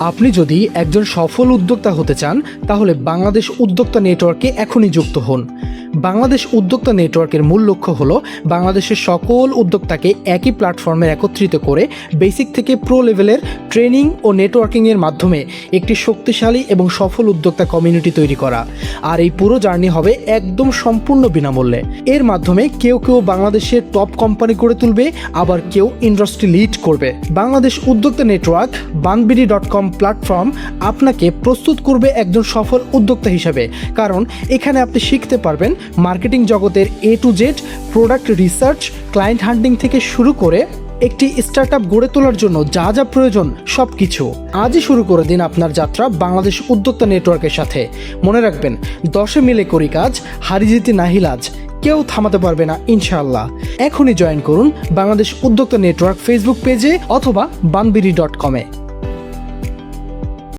আপনি যদি একজন সফল উদ্যোক্তা হতে চান তাহলে বাংলাদেশ উদ্যোক্তা নেটওয়ার্কে এখনই যুক্ত হন। বাংলাদেশ উদ্যোক্তা নেটওয়ার্কের মূল লক্ষ্য হলো বাংলাদেশের সকল উদ্যোক্তাকে একই প্ল্যাটফর্মে একত্রিত করে বেসিক থেকে প্রো লেভেলের ট্রেনিং ও নেটওয়ার্কিংয়ের মাধ্যমে একটি শক্তিশালী এবং সফল উদ্যোক্তা কমিউনিটি তৈরি করা। আর এই পুরো জার্নি হবে একদম সম্পূর্ণ বিনামূল্যে। এর মাধ্যমে কেউ বাংলাদেশের টপ কোম্পানি করে তুলবে, আবার কেউ ইন্ডাস্ট্রি লিড করবে। বাংলাদেশ উদ্যোক্তা নেটওয়ার্ক banbiri.com প্ল্যাটফর্ম আপনাকে প্রস্তুত করবে একজন সফল উদ্যোক্তা হিসেবে, কারণ এখানে আপনি শিখতে পারবেন মার্কেটিং জগতের A to Z, product research, client হান্টিং থেকে শুরু করে একটি স্টার্টআপ গড়ে তোলার জন্য যা যা প্রয়োজন সবকিছু। আজই শুরু করে দিন আপনার যাত্রা বাংলাদেশ উদ্যোক্তা নেটওয়ার্কের সাথে। মনে রাখবেন, 10 মিলে করি কাজ, হারি জিতি নাহিলাজ, কেউ থামাতে পারবে না ইনশাআল্লাহ। এখনই জয়েন করুন বাংলাদেশ উদ্যোক্তা নেটওয়ার্ক ফেসবুক পেজে অথবা banbiri.com-এ।